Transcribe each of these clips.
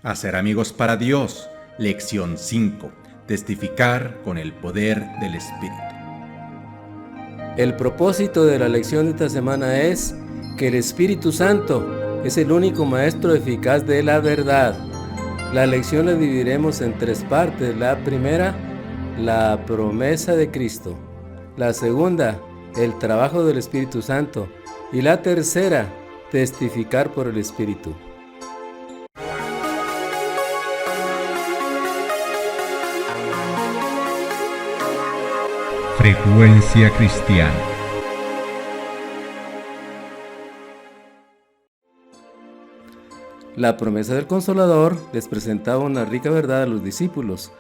Hacer amigos para Dios. Lección 5. Testificar con el poder del Espíritu. El propósito de la lección de esta semana es que el Espíritu Santo es el único maestro eficaz de la verdad. La lección la dividiremos en 3 partes. La primera, la promesa de Cristo. La segunda, el trabajo del Espíritu Santo. Y la tercera, testificar por el Espíritu. Frecuencia cristiana. La promesa del Consolador les presentaba una rica verdad a los discípulos.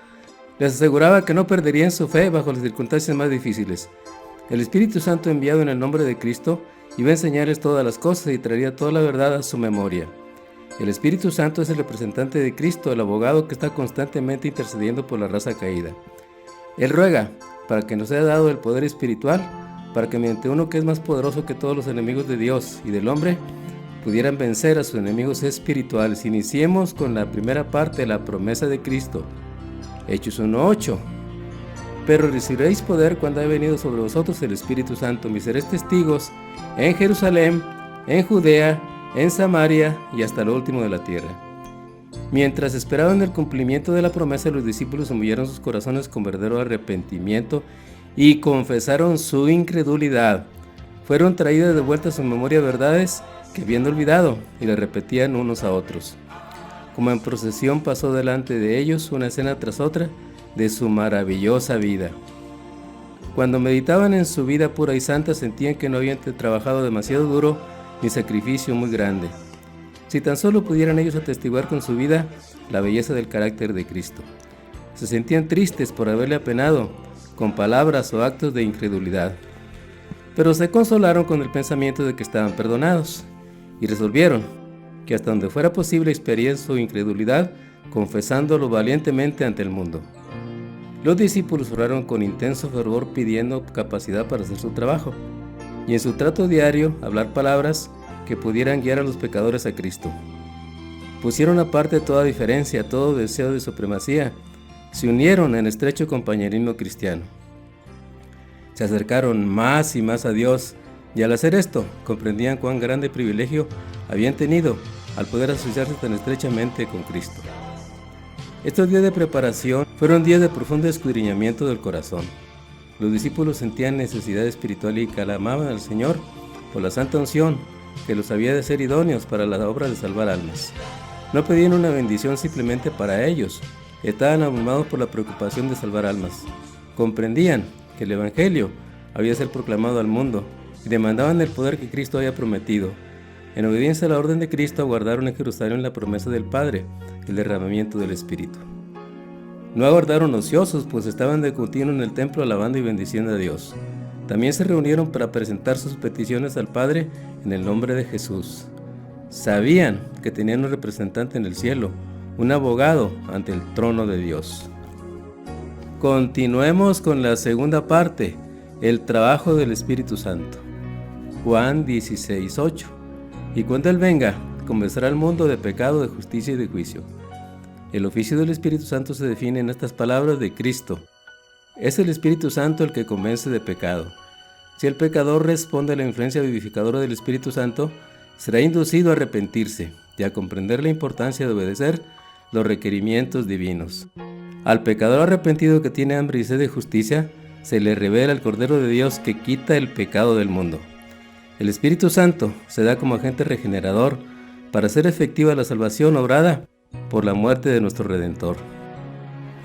Les aseguraba que no perderían su fe bajo las circunstancias más difíciles. El Espíritu Santo, enviado en el nombre de Cristo, iba a enseñarles todas las cosas y traería toda la verdad a su memoria. El Espíritu Santo es el representante de Cristo, el abogado que está constantemente intercediendo por la raza caída. Él ruega para que nos sea dado el poder espiritual, para que mediante uno que es más poderoso que todos los enemigos de Dios y del hombre, pudieran vencer a sus enemigos espirituales. Iniciemos con la primera parte de la promesa de Cristo. Hechos 1:8. Pero recibiréis poder cuando haya venido sobre vosotros el Espíritu Santo. Me seréis testigos en Jerusalén, en Judea, en Samaria y hasta lo último de la tierra. Mientras esperaban el cumplimiento de la promesa, los discípulos humillaron sus corazones con verdadero arrepentimiento y confesaron su incredulidad. Fueron traídas de vuelta a su memoria verdades que habían olvidado y las repetían unos a otros. Como en procesión pasó delante de ellos una escena tras otra de su maravillosa vida. Cuando meditaban en su vida pura y santa, sentían que no habían trabajado demasiado duro ni sacrificio muy grande. Si tan solo pudieran ellos atestiguar con su vida la belleza del carácter de Cristo. Se sentían tristes por haberle apenado con palabras o actos de incredulidad, pero se consolaron con el pensamiento de que estaban perdonados y resolvieron que hasta donde fuera posible expiarían su incredulidad confesándolo valientemente ante el mundo. Los discípulos oraron con intenso fervor pidiendo capacidad para hacer su trabajo y en su trato diario hablar palabras que pudieran guiar a los pecadores a Cristo. Pusieron aparte toda diferencia, todo deseo de supremacía, se unieron en estrecho compañerismo cristiano. Se acercaron más y más a Dios y al hacer esto comprendían cuán grande privilegio habían tenido al poder asociarse tan estrechamente con Cristo. Estos días de preparación fueron días de profundo escudriñamiento del corazón. Los discípulos sentían necesidad espiritual y clamaban al Señor por la santa unción que los había de ser idóneos para la obra de salvar almas. No pedían una bendición simplemente para ellos, estaban abrumados por la preocupación de salvar almas. Comprendían que el Evangelio había de ser proclamado al mundo y demandaban el poder que Cristo había prometido. En obediencia a la orden de Cristo, aguardaron en Jerusalén la promesa del Padre, el derramamiento del Espíritu. No aguardaron ociosos, pues estaban de continuo en el templo alabando y bendiciendo a Dios. También se reunieron para presentar sus peticiones al Padre en el nombre de Jesús. Sabían que tenían un representante en el cielo, un abogado ante el trono de Dios. Continuemos con la segunda parte, el trabajo del Espíritu Santo. Juan 16:8. Y cuando Él venga, convencerá al mundo de pecado, de justicia y de juicio. El oficio del Espíritu Santo se define en estas palabras de Cristo. Es el Espíritu Santo el que convence de pecado. Si el pecador responde a la influencia vivificadora del Espíritu Santo, será inducido a arrepentirse y a comprender la importancia de obedecer los requerimientos divinos. Al pecador arrepentido que tiene hambre y sed de justicia, se le revela el Cordero de Dios que quita el pecado del mundo. El Espíritu Santo se da como agente regenerador para hacer efectiva la salvación obrada por la muerte de nuestro Redentor.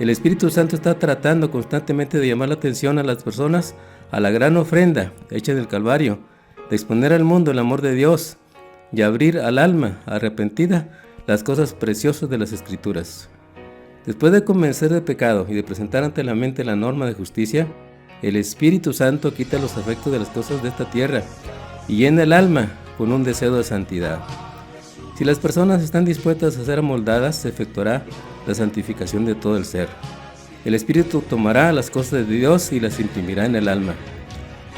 El Espíritu Santo está tratando constantemente de llamar la atención a las personas a la gran ofrenda hecha del Calvario, de exponer al mundo el amor de Dios y abrir al alma arrepentida las cosas preciosas de las Escrituras. Después de convencer de pecado y de presentar ante la mente la norma de justicia, el Espíritu Santo quita los afectos de las cosas de esta tierra y llena el alma con un deseo de santidad. Si las personas están dispuestas a ser amoldadas, se efectuará la santificación de todo el ser. El Espíritu tomará las cosas de Dios y las imprimirá en el alma.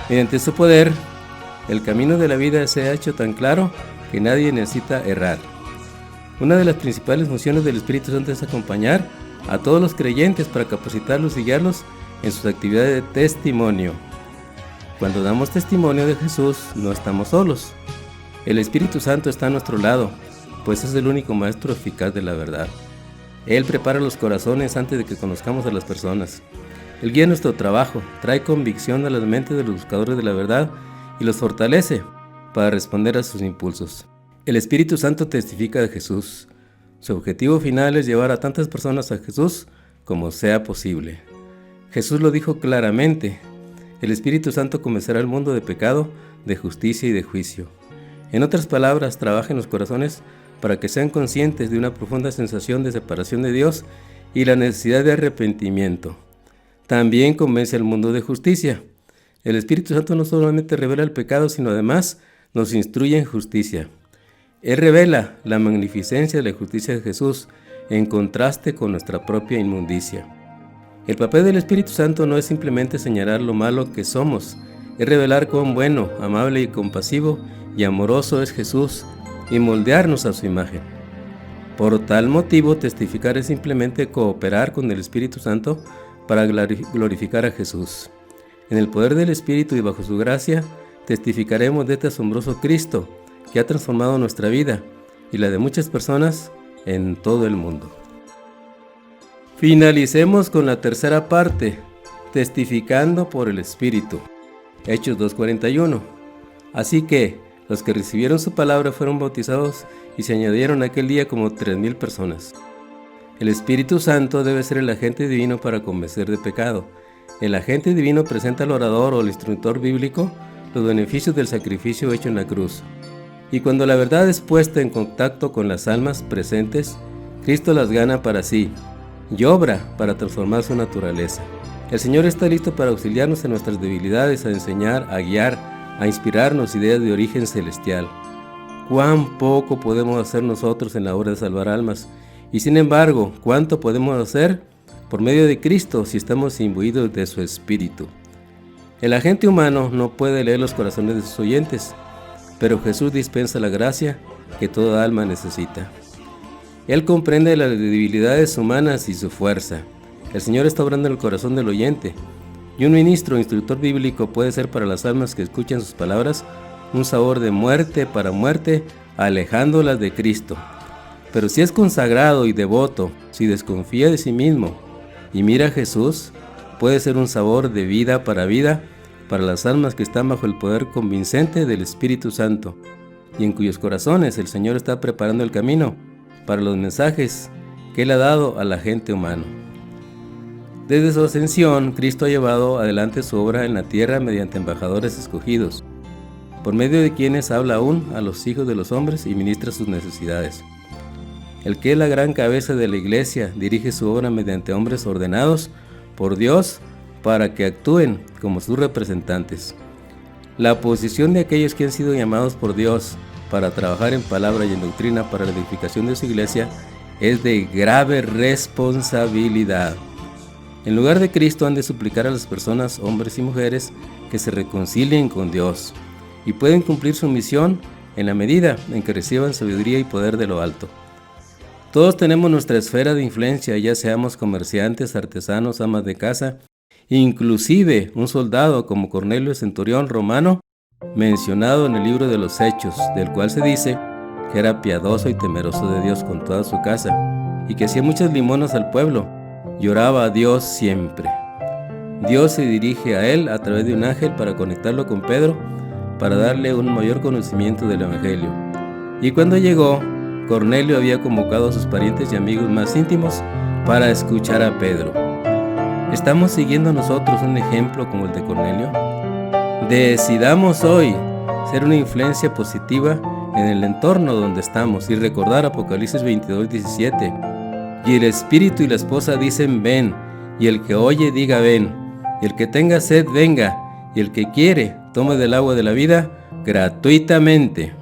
Mediante su poder, el camino de la vida se ha hecho tan claro que nadie necesita errar. Una de las principales funciones del Espíritu Santo es acompañar a todos los creyentes para capacitarlos y guiarlos en sus actividades de testimonio. Cuando damos testimonio de Jesús, no estamos solos. El Espíritu Santo está a nuestro lado, pues es el único maestro eficaz de la verdad. Él prepara los corazones antes de que conozcamos a las personas. Él guía nuestro trabajo, trae convicción a las mentes de los buscadores de la verdad y los fortalece para responder a sus impulsos. El Espíritu Santo testifica de Jesús. Su objetivo final es llevar a tantas personas a Jesús como sea posible. Jesús lo dijo claramente: el Espíritu Santo convencerá al mundo de pecado, de justicia y de juicio. En otras palabras, trabaja en los corazones para que sean conscientes de una profunda sensación de separación de Dios y la necesidad de arrepentimiento. También convence al mundo de justicia. El Espíritu Santo no solamente revela el pecado, sino además nos instruye en justicia. Él revela la magnificencia de la justicia de Jesús en contraste con nuestra propia inmundicia. El papel del Espíritu Santo no es simplemente señalar lo malo que somos, es revelar cuán bueno, amable y compasivo y amoroso es Jesús y moldearnos a su imagen. Por tal motivo, testificar es simplemente cooperar con el Espíritu Santo para glorificar a Jesús. En el poder del Espíritu y bajo su gracia, testificaremos de este asombroso Cristo que ha transformado nuestra vida y la de muchas personas en todo el mundo. Finalicemos con la tercera parte, testificando por el Espíritu. Hechos 2:41. Así que los que recibieron su palabra fueron bautizados y se añadieron aquel día como 3,000 personas. El Espíritu Santo debe ser el agente divino para convencer de pecado. El agente divino presenta al orador o al instructor bíblico los beneficios del sacrificio hecho en la cruz. Y cuando la verdad es puesta en contacto con las almas presentes, Cristo las gana para sí y obra para transformar su naturaleza. El Señor está listo para auxiliarnos en nuestras debilidades, a enseñar, a guiar, a inspirarnos ideas de origen celestial. Cuán poco podemos hacer nosotros en la obra de salvar almas, y sin embargo, cuánto podemos hacer por medio de Cristo si estamos imbuidos de su Espíritu. El agente humano no puede leer los corazones de sus oyentes, pero Jesús dispensa la gracia que toda alma necesita. Él comprende las debilidades humanas y su fuerza. El Señor está obrando en el corazón del oyente, y un ministro o instructor bíblico puede ser para las almas que escuchan sus palabras un sabor de muerte para muerte, alejándolas de Cristo. Pero si es consagrado y devoto, si desconfía de sí mismo y mira a Jesús, puede ser un sabor de vida para las almas que están bajo el poder convincente del Espíritu Santo y en cuyos corazones el Señor está preparando el camino para los mensajes que Él ha dado a la gente humana. Desde su ascensión, Cristo ha llevado adelante su obra en la tierra mediante embajadores escogidos, por medio de quienes habla aún a los hijos de los hombres y ministra sus necesidades. El que es la gran cabeza de la iglesia dirige su obra mediante hombres ordenados por Dios para que actúen como sus representantes. La posición de aquellos que han sido llamados por Dios para trabajar en palabra y en doctrina para la edificación de su iglesia es de grave responsabilidad. En lugar de Cristo han de suplicar a las personas, hombres y mujeres, que se reconcilien con Dios y pueden cumplir su misión en la medida en que reciban sabiduría y poder de lo alto. Todos tenemos nuestra esfera de influencia, ya seamos comerciantes, artesanos, amas de casa, inclusive un soldado como Cornelio el centurión romano, mencionado en el libro de los Hechos, del cual se dice que era piadoso y temeroso de Dios con toda su casa, y que hacía muchas limonas al pueblo, y oraba a Dios siempre. Dios se dirige a él a través de un ángel para conectarlo con Pedro, para darle un mayor conocimiento del Evangelio. Y cuando llegó, Cornelio había convocado a sus parientes y amigos más íntimos para escuchar a Pedro. ¿Estamos siguiendo nosotros un ejemplo como el de Cornelio? Decidamos hoy ser una influencia positiva en el entorno donde estamos y recordar Apocalipsis 22:17. Y el espíritu y la esposa dicen ven, y el que oye diga ven, y el que tenga sed venga, y el que quiere tome del agua de la vida gratuitamente.